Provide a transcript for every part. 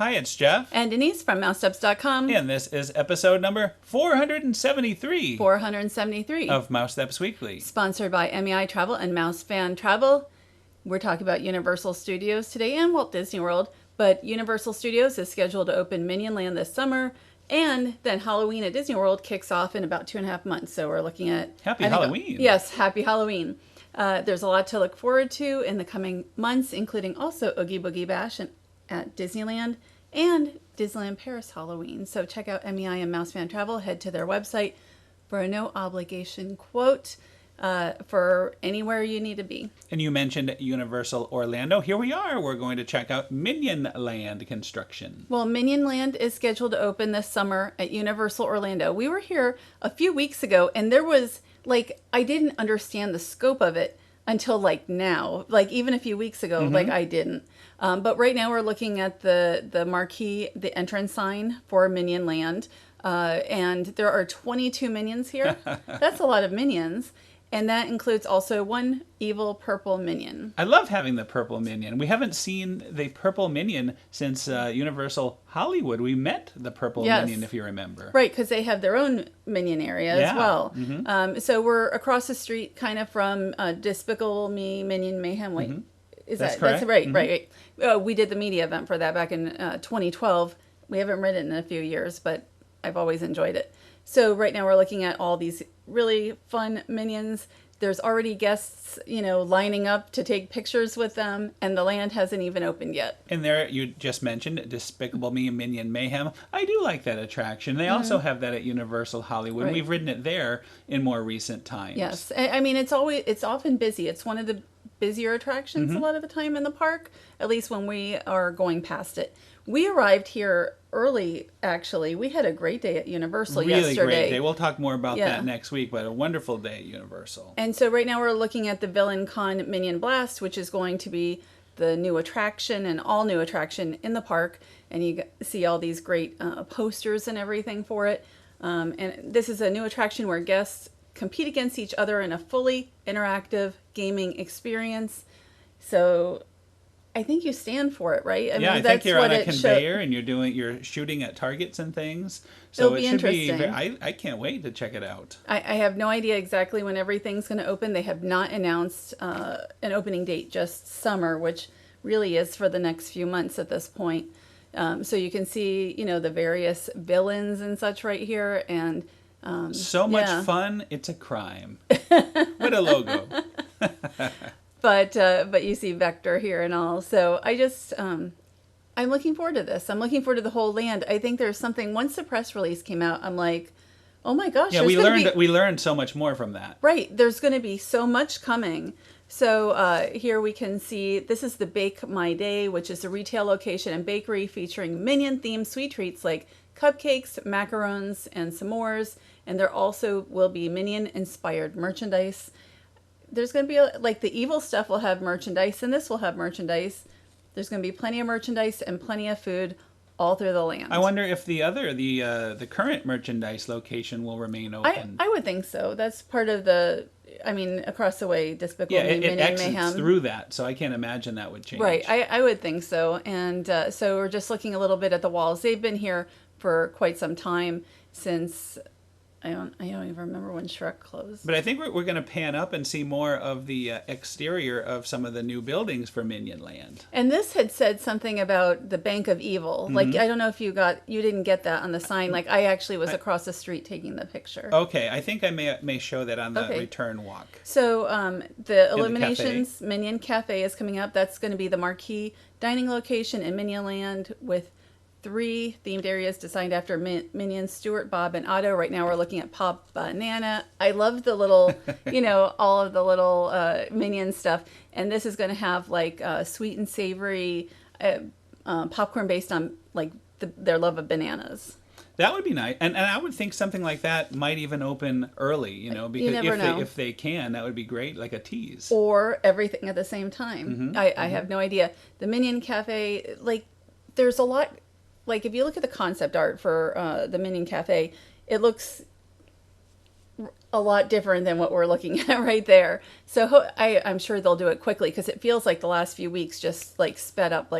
Hi, it's Jeff. And Denise from Mousesteps.com. And this is episode number 473. 473. Of Mousesteps Weekly. Sponsored by MEI Travel and Mouse Fan Travel. We're talking about Universal Studios today and Walt Disney World. But Universal Studios is scheduled to open Minion Land this summer. And then Halloween at Disney World kicks off in about 2.5 months. So we're looking at... Happy Halloween. Yes, happy Halloween. There's a lot to look forward to in the coming months, including also Oogie Boogie Bash at Disneyland and Disneyland Paris Halloween. So check out MEI and Mouse Fan Travel. Head to their website for a no obligation quote for anywhere you need to be. And you mentioned Universal Orlando. Here we are. We're going to check out Minion Land construction. Well, Minion Land is scheduled to open this summer at Universal Orlando. We were here a few weeks ago and there was I didn't understand the scope of it until now, even a few weeks ago, I didn't. But right now we're looking at the marquee, the entrance sign for Minion Land. And there are 22 minions here. That's a lot of minions. And that includes also one evil purple minion. I love having the purple minion. We haven't seen the purple minion since Universal Hollywood. We met the purple minion, if you remember. Right, because they have their own minion area as well. So we're across the street kind of from Despicable Me, Minion Mayhem. Wait, that's correct? That's right, right. We did the media event for that back in 2012. We haven't read it in a few years, but I've always enjoyed it. So right now we're looking at all these really fun minions. There's already guests, lining up to take pictures with them, and the land hasn't even opened yet. And there, you just mentioned Despicable Me and Minion Mayhem. I do like that attraction. They also have that at Universal Hollywood. Right. We've ridden it there in more recent times. Yes. I mean, it's often busy. It's one of the busier attractions a lot of the time in the park, at least when we are going past it. We arrived here early, actually. We had a great day at Universal yesterday. Really great day. We'll talk more about that next week, but a wonderful day at Universal. And so right now we're looking at the Villain-Con Minion Blast, which is going to be the new attraction, an all-new attraction in the park. And you see all these great posters and everything for it. And this is a new attraction where guests compete against each other in a fully interactive gaming experience. So I think you stand for it, right? I think you're on a conveyor and you're shooting at targets and things. So it should be interesting. I can't wait to check it out. I have no idea exactly when everything's going to open. They have not announced an opening date, just summer, which really is for the next few months at this point. So you can see, the various villains and such right here, and so much fun. It's a crime. What a logo. But you see Vector here and all. So I just, I'm looking forward to this. I'm looking forward to the whole land. I think there's something, once the press release came out, I'm like, oh my gosh. Yeah, we learned so much more from that. Right. There's going to be so much coming. So here we can see, this is the Bake My Day, which is a retail location and bakery featuring Minion-themed sweet treats like cupcakes, macarons, and s'mores. And there also will be Minion-inspired merchandise. There's going to be, the evil stuff will have merchandise, and this will have merchandise. There's going to be plenty of merchandise and plenty of food all through the land. I wonder if the current merchandise location will remain open. I would think so. That's part of across the way, Despicable Me, Minion exits Mayhem. through that, so I can't imagine that would change. Right, I would think so. And so we're just looking a little bit at the walls. They've been here for quite some time, since... I don't even remember when Shrek closed. But I think we're going to pan up and see more of the exterior of some of the new buildings for Minion Land. And this had said something about the Bank of Evil. I don't know if you didn't get that on the sign. I actually was across the street taking the picture. Okay, I think I may show that on the return walk. So the Illumination's Minion Café is coming up. That's going to be the marquee dining location in Minion Land with 3 themed areas designed after Minions, Stuart, Bob, and Otto. Right now we're looking at Pop Banana. I love the little, all of the little Minion stuff. And this is going to have sweet and savory popcorn based on their love of bananas. That would be nice. And I would think something like that might even open early, because you never know. If they can, that would be great, like a tease. Or everything at the same time. I have no idea. The Minion Cafe, there's a lot... if you look at the concept art for the Minion Cafe, it looks a lot different than what we're looking at right there. So I'm sure they'll do it quickly, because it feels like the last few weeks just sped up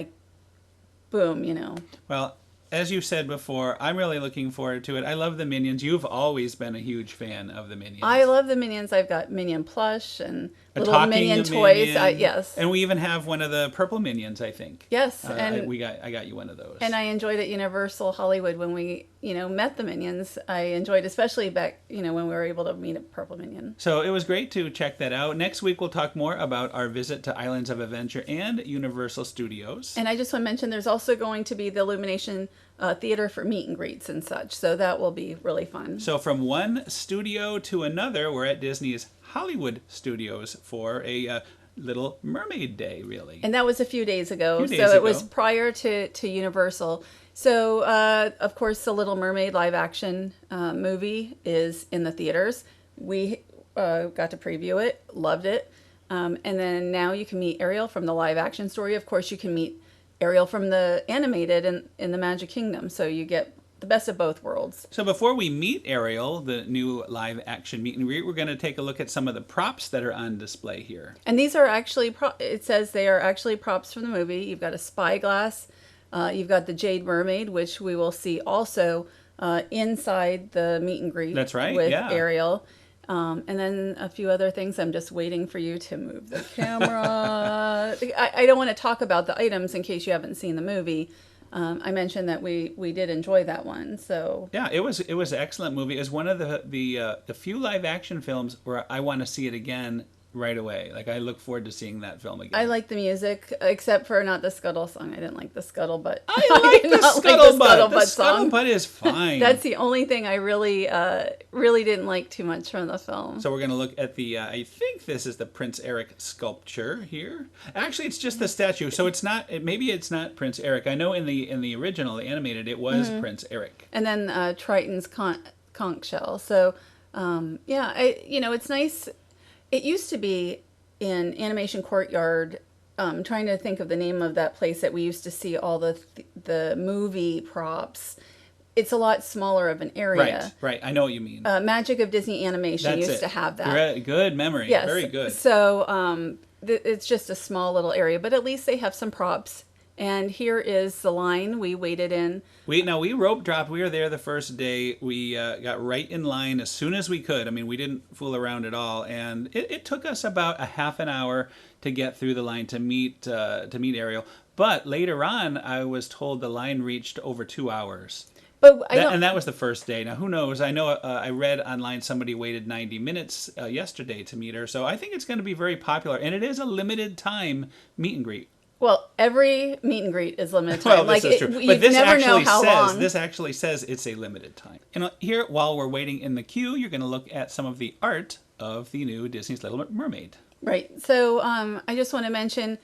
boom, you know. Well, as you said before, I'm really looking forward to it. I love the Minions. You've always been a huge fan of the Minions. I love the Minions. I've got Minion plush and A little talking Minion toys. Minion. Yes. And we even have one of the purple Minions, I think. Yes, I got you one of those. And I enjoyed at Universal Hollywood when we, met the Minions. I enjoyed, especially back, when we were able to meet a purple Minion. So it was great to check that out. Next week, we'll talk more about our visit to Islands of Adventure and Universal Studios. And I just want to mention there's also going to be the Illumination theater for meet and greets and such. So that will be really fun. So from one studio to another, we're at Disney's Hollywood Studios for a Little Mermaid Day, really. And that was a few days ago. It was prior to Universal. So, of course, the Little Mermaid live action movie is in the theaters. We got to preview it, loved it. And then now you can meet Ariel from the live action story. Of course, you can meet Ariel from the animated in the Magic Kingdom. So you get the best of both worlds. So before we meet Ariel, the new live action meet and greet, we're going to take a look at some of the props that are on display here. And these are actually, it says they are actually props from the movie. You've got a spyglass. You've got the Jade Mermaid, which we will see also inside the meet and greet. That's right, with yeah. Ariel. And then a few other things. I'm just waiting for you to move the camera. I don't want to talk about the items in case you haven't seen the movie. I mentioned that we did enjoy that one. So yeah, it was an excellent movie. It was one of the few live action films where I want to see it again right away. Like, I look forward to seeing that film again. I like the music, except for not the Scuttle song. I didn't like the Scuttlebutt. I like the Scuttlebutt. The Scuttlebutt is fine. That's the only thing I really didn't like too much from the film. So we're going to look at the, I think this is the Prince Eric sculpture here. Actually, it's just the statue. So it's not, maybe it's not Prince Eric. I know in the original, the animated, it was Prince Eric. And then Triton's conch shell. So, it's nice. It used to be in Animation Courtyard. Trying to think of the name of that place that we used to see all the movie props. It's a lot smaller of an area. Right. I know what you mean. Magic of Disney Animation used to have that. Good memory. Yes. Very good. So it's just a small little area, but at least they have some props. And here is the line we waited in. We rope dropped. We were there the first day. We got right in line as soon as we could. I mean, we didn't fool around at all. And it took us about a half an hour to get through the line to meet Ariel. But later on, I was told the line reached over 2 hours. And that was the first day. Now, who knows? I know I read online somebody waited 90 minutes yesterday to meet her. So I think it's going to be very popular. And it is a limited time meet and greet. Well, every meet and greet is limited time. Well, this is true. But this actually says it's a limited time. And here, while we're waiting in the queue, you're going to look at some of the art of the new Disney's Little Mermaid. Right. So I just want to mention,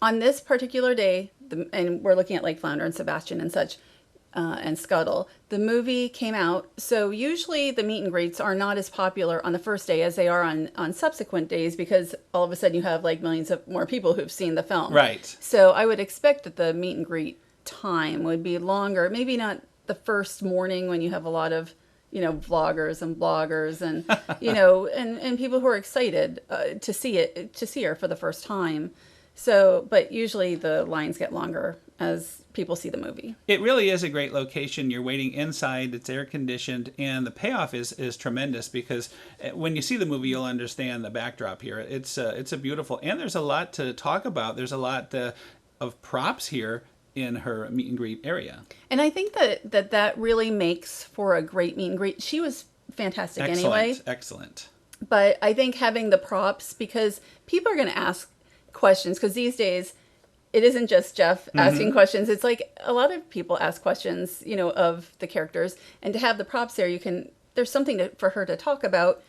on this particular day, and we're looking at Lake Flounder and Sebastian and such, and Scuttle, the movie came out. So usually the meet and greets are not as popular on the first day as they are on subsequent days, because all of a sudden you have like millions of more people who've seen the film. Right. So I would expect that the meet and greet time would be longer. Maybe not the first morning when you have a lot of, vloggers and bloggers and, and people who are excited to see her for the first time. So, but usually the lines get longer as people see the movie. It really is a great location. You're waiting inside, it's air conditioned, and the payoff is tremendous, because when you see the movie, you'll understand the backdrop here. It's a beautiful, and there's a lot to talk about. There's a lot of props here in her meet and greet area. And I think that really makes for a great meet and greet. She was fantastic anyway. Excellent. But I think having the props, because people are going to ask questions, because these days it isn't just Jeff asking questions. It's like a lot of people ask questions, of the characters, and to have the props there, there's something for her to talk about,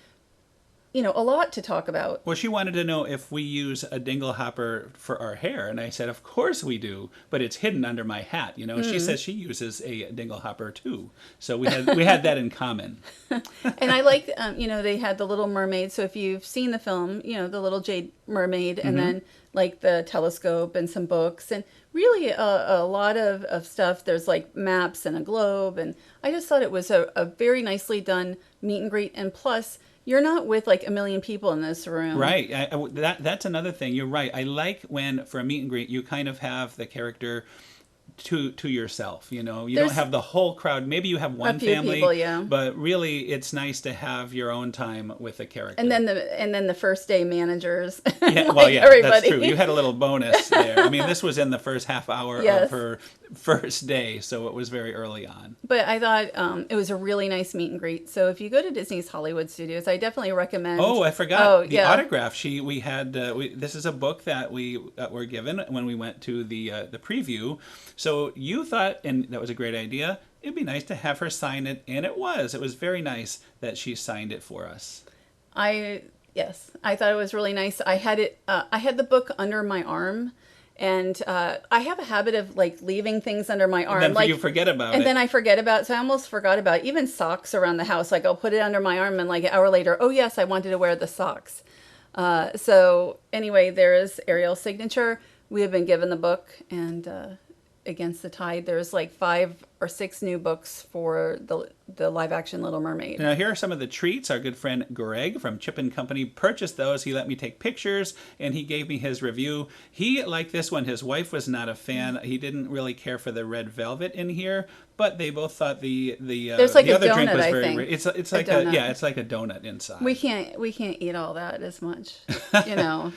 a lot to talk about. Well, she wanted to know if we use a dingle hopper for our hair, and I said, of course we do, but it's hidden under my hat. She says she uses a dingle hopper too, so we had that in common. And I like, they had the Little Mermaid. So if you've seen the film, the Little Jade Mermaid, and then like the telescope and some books, and really a lot of stuff. There's like maps and a globe, and I just thought it was a very nicely done meet and greet. And plus, you're not with like a million people in this room. Right. That's another thing. You're right. I like when, for a meet and greet, you kind of have the character to yourself. You know, you There's don't have the whole crowd. Maybe you have one few family, people, yeah. but really it's nice to have your own time with a character. And then the first day managers. Yeah, like well, yeah, everybody. that's true. You had a little bonus there. I mean, this was in the first half hour Yes. of her first day, so it was very early on. But I thought it was a really nice meet and greet. So if you go to Disney's Hollywood Studios, I definitely recommend. Oh, I forgot the yeah. autograph. We had this is a book that we were given when we went to the preview. So you thought, and that was a great idea, it'd be nice to have her sign it, and it was. It was very nice that she signed it for us. Yes, I thought it was really nice. I had it. I had the book under my arm, and I have a habit of like leaving things under my arm. And then like you forget about it. And then I forget about it. So I almost forgot about it. Even socks around the house. Like I'll put it under my arm, and like an hour later, oh yes, I wanted to wear the socks. So anyway, there is Ariel's signature. We have been given the book, and against the tide, there's like 5 or 6 new books for the live action Little Mermaid. Now here are some of the treats. Our good friend Greg from Chip and Company purchased those. He let me take pictures, and he gave me his review. He liked this one. His wife was not a fan. He didn't really care for the red velvet in here, but they both thought the There's like the a other drink donut, was I very think. it's A like donut. it's like a donut inside. We can't eat all that as much,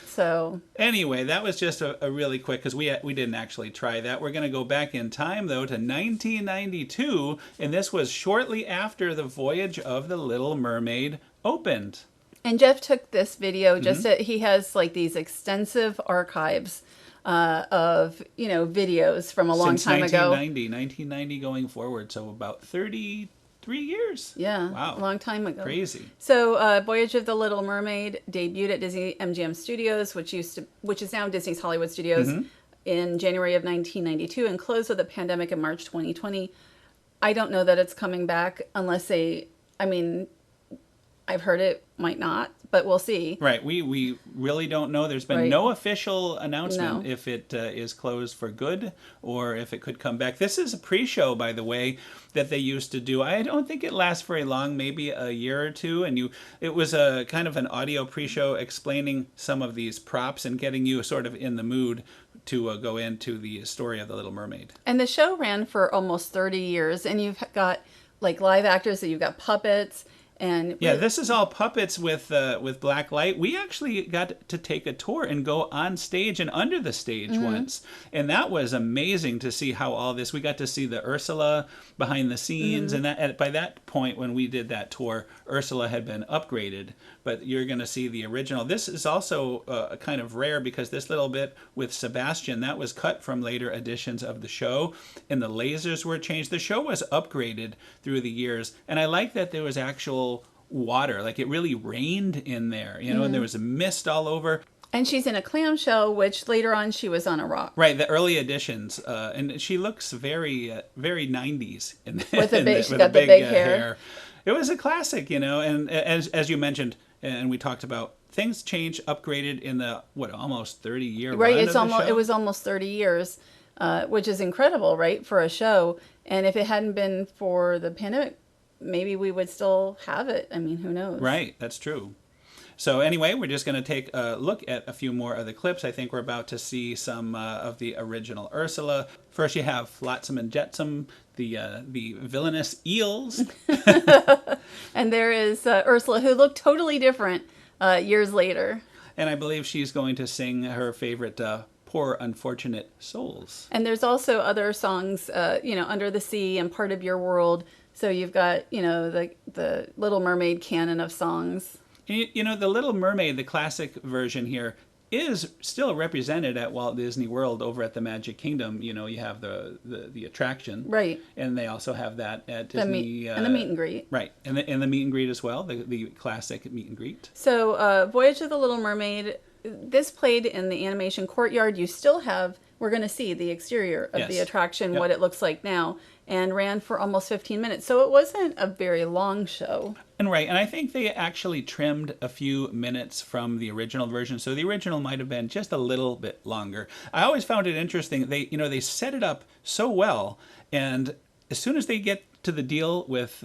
So Anyway, that was just a really quick, because we didn't actually try that. We're going to go back in time, though, to 1992, and this was shortly after the Voyage of the Little Mermaid opened. and Jeff took this video just Mm-hmm. he has like these extensive archives of videos from a long Since time ago. 1990 going forward, so about 33 years. Yeah, Wow. a long time ago. Crazy. So, Voyage of the Little Mermaid debuted at Disney MGM-Studios, which is now Disney's Hollywood Studios, Mm-hmm. in January of 1992, and closed with the pandemic in March 2020. I don't know that it's coming back unless I've heard it might not, but we'll see. Right. We really don't know. There's been Right. no official announcement No. if it is closed for good or if it could come back. This is a pre-show, by the way, that they used to do. I don't think it lasts very long, maybe a year or two. And it was a kind of an audio pre-show explaining some of these props and getting you sort of in the mood to go into the story of the Little Mermaid. And the show ran for almost 30 years, and you've got like live actors, that you've got puppets. And Yeah, this is all puppets with black light. We actually got to take a tour and go on stage and under the stage once, and that was amazing to see how all this. We got to see the Ursula behind the scenes, and by that point when we did that tour, Ursula had been upgraded. But you're going to see the original. This is also kind of rare because this little bit with Sebastian, that was cut from later editions of the show, and the lasers were changed. The show was upgraded through the years, and I like that there was actual water, like it really rained in there, and there was a mist all over. And she's in a clamshell, which later on she was on a rock. Right, the early editions, and she looks very, very 90s. With a big, she's got the big hair. It was a classic, and as you mentioned, and we talked about, things changed, upgraded in the almost 30-year Right, run of the show? it was almost 30 years, which is incredible, right, for a show. And if it hadn't been for the pandemic, maybe we would still have it. I mean, who knows? Right, that's true. So anyway, we're just going to take a look at a few more of the clips. I think we're about to see some of the original Ursula. First, you have Flotsam and Jetsam, the villainous eels. And there is Ursula, who looked totally different years later. And I believe she's going to sing her favorite Poor Unfortunate Souls. And there's also other songs, Under the Sea and Part of Your World. So you've got, the Little Mermaid canon of songs. The Little Mermaid, the classic version here, is still represented at Walt Disney World over at the Magic Kingdom. You have the attraction. Right. And they also have that at Disney. And the meet and greet. Right. And the meet and greet as well, the classic meet and greet. So Voyage of the Little Mermaid, this played in the animation courtyard. You still have, we're going to see the exterior of the attraction, what it looks like now, and ran for almost 15 minutes. So it wasn't a very long show. And I think they actually trimmed a few minutes from the original version, so the original might have been just a little bit longer. I always found it interesting. They set it up so well, and as soon as they get to the deal with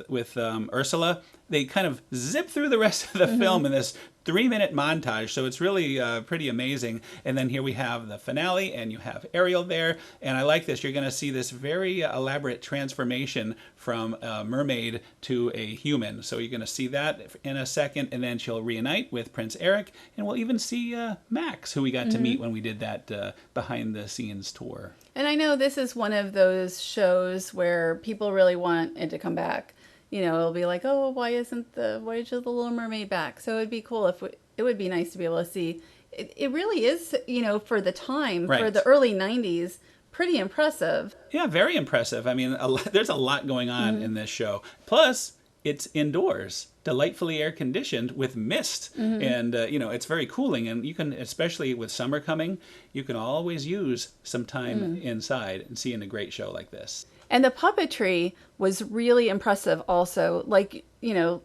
Ursula, they kind of zip through the rest of the film in this 3-minute montage, so it's really pretty amazing. And then here we have the finale, and you have Ariel there. And I like this. You're going to see this very elaborate transformation from a mermaid to a human. So you're going to see that in a second, and then she'll reunite with Prince Eric, and we'll even see Max, who we got to meet when we did that behind-the-scenes tour. And I know this is one of those shows where people really want it to come back. You know, it'll be like, oh, why isn't the Voyage of the Little Mermaid back? So it'd be cool if it would be nice to be able to see. It really is, you know, for the time, Right. for the early 90s, pretty impressive. Yeah, very impressive. I mean, there's a lot going on in this show. Plus, it's indoors, delightfully air conditioned with mist, and you know, it's very cooling. And you can, especially with summer coming, you can always use some time inside and seeing a great show like this. And the puppetry was really impressive also. Like, you know,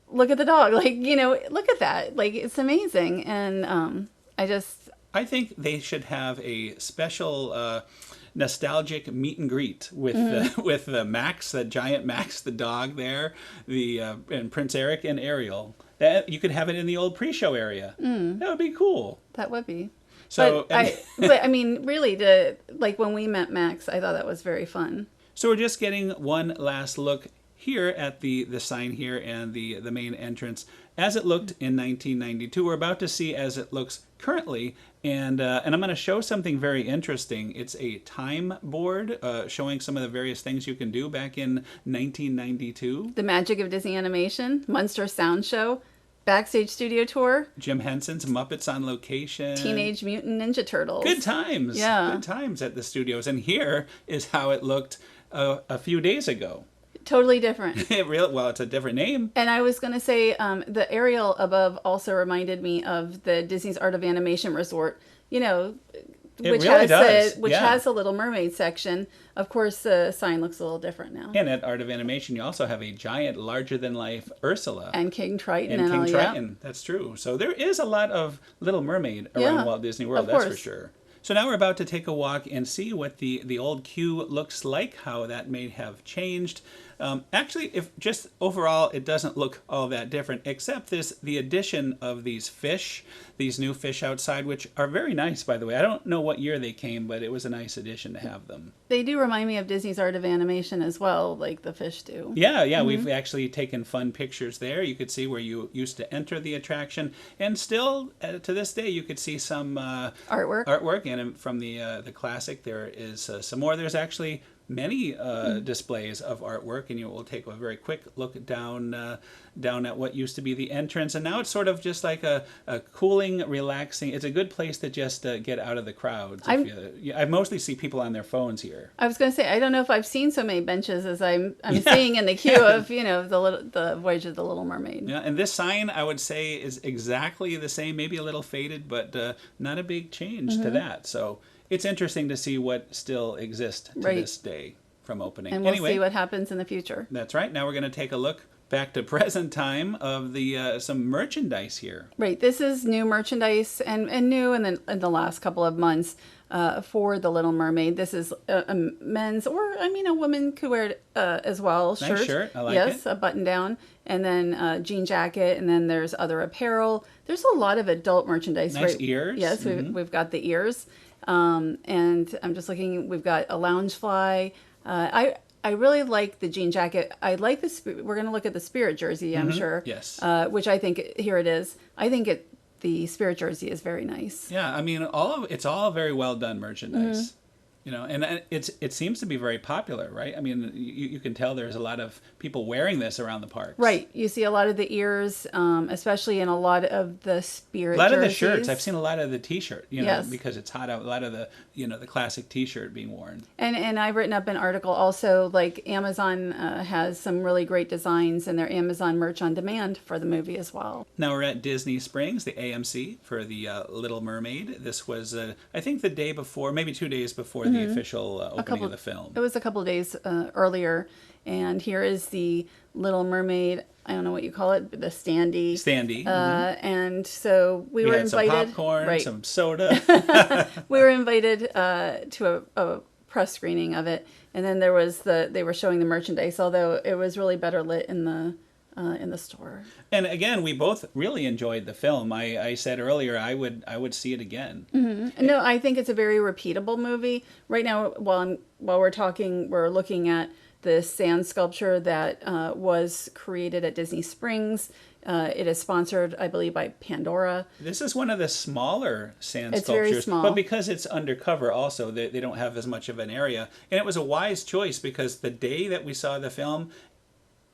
look at the dog. Like, you know, look at that. Like, it's amazing. And I think they should have a special nostalgic meet and greet with Max, the giant Max, the dog there, and Prince Eric and Ariel. That you could have it in the old pre-show area. That would be cool. That would be. So, but I mean, really, like when we met Max, I thought that was very fun. So we're just getting one last look here at the sign here and the main entrance as it looked in 1992. We're about to see as it looks currently, and I'm going to show something very interesting. It's a time board showing some of the various things you can do back in 1992. The magic of Disney animation, Munster Sound Show, Backstage Studio Tour, Jim Henson's Muppets on Location, Teenage Mutant Ninja Turtles. Good times. Yeah. Good times at the studios. And here is how it looked a few days ago. Totally different. Well, it's a different name. And I was going to say the Ariel above also reminded me of the Disney's Art of Animation Resort, you know, which has a Little Mermaid section. Of course, the sign looks a little different now. And at Art of Animation, you also have a giant, larger-than-life Ursula. And King Triton. And King all, Triton. Yeah. That's true. So there is a lot of Little Mermaid around Walt Disney World, that's for sure. So now we're about to take a walk and see what the old queue looks like, how that may have changed. Actually, if just overall, it doesn't look all that different, except the addition of these new fish outside, which are very nice, by the way. I don't know what year they came, but it was a nice addition to have them. They do remind me of Disney's Art of Animation as well, like the fish do. Yeah, we've actually taken fun pictures there. You could see where you used to enter the attraction, and still, to this day, you could see some artwork, and from the classic, there is some more. There's actually many displays of artwork, and you will take a very quick look down at what used to be the entrance, and now it's sort of just like a cooling, relaxing. It's a good place to just get out of the crowds. I mostly see people on their phones here. I was going to say, I don't know if I've seen so many benches as I'm seeing in the queue of the Voyage of the Little Mermaid. Yeah, and this sign I would say is exactly the same, maybe a little faded, but not a big change to that. So it's interesting to see what still exists to this day from opening. And we'll see what happens in the future. That's right. Now we're going to take a look back to present time of the some merchandise here. Right. This is new merchandise and new in the last couple of months for the Little Mermaid. This is a men's, or a woman could wear it as well. Nice shirt. I like it. Yes, a button down, and then jean jacket, and then there's other apparel. There's a lot of adult merchandise. Nice ears. Yes, we've got the ears. And I'm just looking, we've got a Loungefly. I really like the jean jacket. I like we're going to look at the Spirit jersey, I'm sure. Yes. Which I think, here it is. I think the Spirit jersey is very nice. Yeah, it's all very well done merchandise. And it seems to be very popular, right? I mean, you can tell there's a lot of people wearing this around the parks. Right. You see a lot of the ears, especially in a lot of the Spirit jerseys. A lot of the shirts. I've seen a lot of the T-shirt, yes. because it's hot out. A lot of the classic T-shirt being worn. And I've written up an article also, like Amazon has some really great designs in their Amazon merch on demand for the movie as well. Now we're at Disney Springs, the AMC, for the Little Mermaid. This was, I think, the day before, maybe 2 days before the official opening of the film. It was a couple of days earlier, and here is the Little Mermaid. I don't know what you call it, but the standee. And so we were invited. Some popcorn, some soda. We were invited to a press screening of it, and then they were showing the merchandise. Although it was really better lit in the in the store. And again, we both really enjoyed the film. I said earlier I would see it again. No, I think it's a very repeatable movie. Right now, while we're talking, we're looking at the sand sculpture that was created at Disney Springs. It is sponsored, I believe, by Pandora. This is one of the smaller sand It's sculptures, very small. but because it's undercover also, they don't have as much of an area. And it was a wise choice because the day that we saw the film,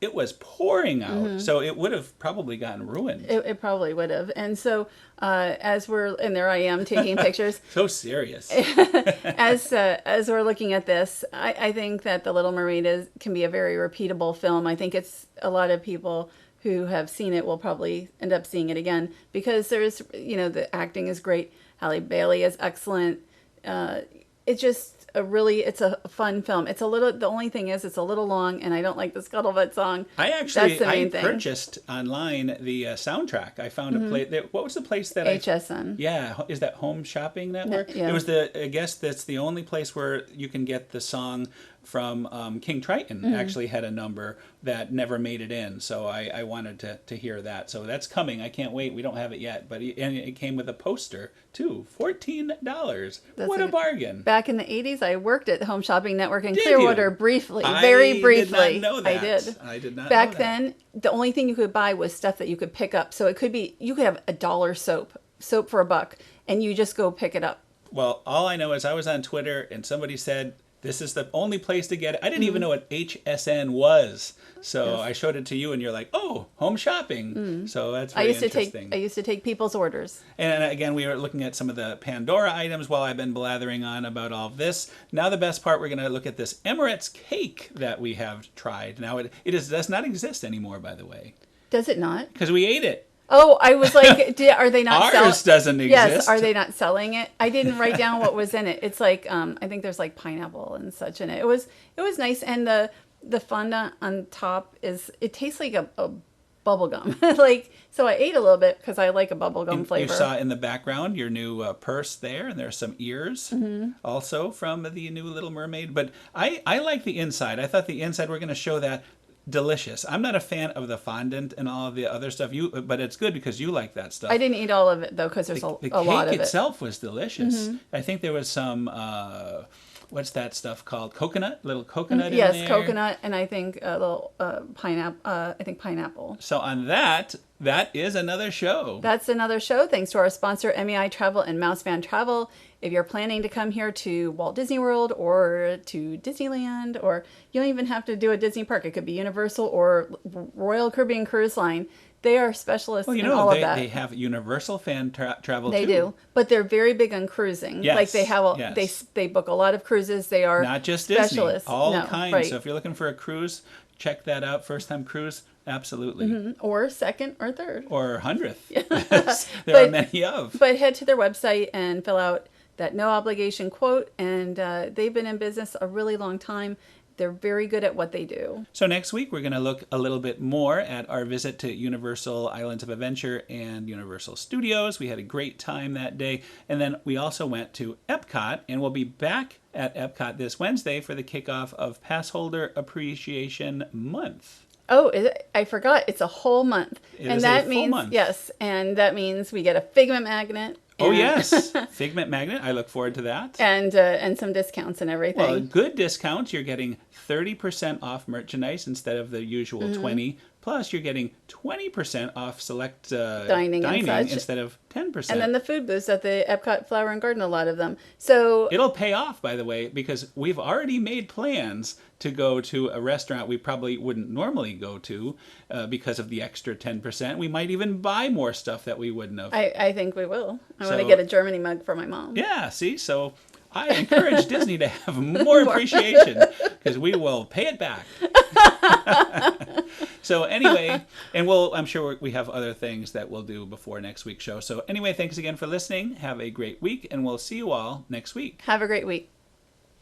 it was pouring out, so it would have probably gotten ruined. It probably would have. And so and there I am taking pictures. So serious. As we're looking at this, I think that The Little Mermaid can be a very repeatable film. I think it's a lot of people who have seen it will probably end up seeing it again because there's, the acting is great. Halle Bailey is excellent. It's just it's a fun film. The only thing is it's a little long and I don't like the Scuttlebutt song. That's the main thing. Purchased online the soundtrack. I found a place. What was the place that HSN. Yeah. Is that Home Shopping Network? Yeah. It was I guess that's the only place where you can get the song from King Triton. Actually had a number that never made it in. So I wanted to hear that. So that's coming. I can't wait. We don't have it yet. But it came with a poster too. $14. What a bargain. Back in the 80s, I worked at Home Shopping Network in Clearwater briefly. Very briefly. I did not know that. I did. I did not Back know that. then, the only thing you could buy was stuff that you could pick up. So it could be, you could have $1 soap for $1, and you just go pick it up. Well, all I know is I was on Twitter and somebody said, this is the only place to get it. I didn't even know what HSN was. So I showed it to you and you're like, oh, home shopping. So that's very interesting. I used to take people's orders. And again, we were looking at some of the Pandora items while I've been blathering on about all of this. Now the best part, we're going to look at this Emirates cake that we have tried. Now it does not exist anymore, by the way. Does it not? Because we ate it. Oh, I was like, are they not selling? Ours doesn't exist. Yes, are they not selling it? I didn't write down what was in it. It's like, I think there's like pineapple and such in it. It was nice, and the fondant on top it tastes like a bubble gum. So I ate a little bit because I like a bubble gum flavor. You saw in the background your new purse there, and there's some ears also from the new Little Mermaid. But I like the inside. I thought the inside, we're going to show that. Delicious. I'm not a fan of the fondant and all of the other stuff. But it's good because you like that stuff. I didn't eat all of it though because there's a lot of it. The cake itself was delicious. I think there was some what's that stuff called? Coconut, little coconut. In there. Yes, coconut, and I think a little pineapple. I think pineapple. So on that is another show. That's another show. Thanks to our sponsor, MEI Travel and Mouseband Travel. If you're planning to come here to Walt Disney World or to Disneyland, or you don't even have to do a Disney park. It could be Universal or Royal Caribbean Cruise Line. They are specialists in all of that. They have Universal fan travel too. They do, but they're very big on cruising. Yes, like they have, they book a lot of cruises. They are not just specialists. Disney, all kinds. Right. So if you're looking for a cruise, check that out. First time cruise, absolutely. Or second or third. Or 100th. There are many of. But head to their website and fill out that no obligation quote, and they've been in business a really long time. They're very good at what they do. So next week, we're going to look a little bit more at our visit to Universal Islands of Adventure and Universal Studios. We had a great time that day. And then we also went to Epcot, and we'll be back at Epcot this Wednesday for the kickoff of Passholder Appreciation Month. Oh, I forgot. It's a whole month. That means, month. Yes, and that means we get a Figment magnet. Oh, yes. Figment magnet. I look forward to that. And some discounts and everything. Well, good discounts. You're getting 30% off merchandise instead of the usual 20%. Plus, you're getting 20% off select dining instead of 10%. And then the food booths at the Epcot Flower and Garden, a lot of them. So it'll pay off, by the way, because we've already made plans to go to a restaurant we probably wouldn't normally go to because of the extra 10%. We might even buy more stuff that we wouldn't have. I think we will. I want to get a Germany mug for my mom. Yeah, see? So I encourage Disney to have more appreciation because we will pay it back. So anyway, and I'm sure we have other things that we'll do before next week's show. So anyway, thanks again for listening. Have a great week, and we'll see you all next week. Have a great week.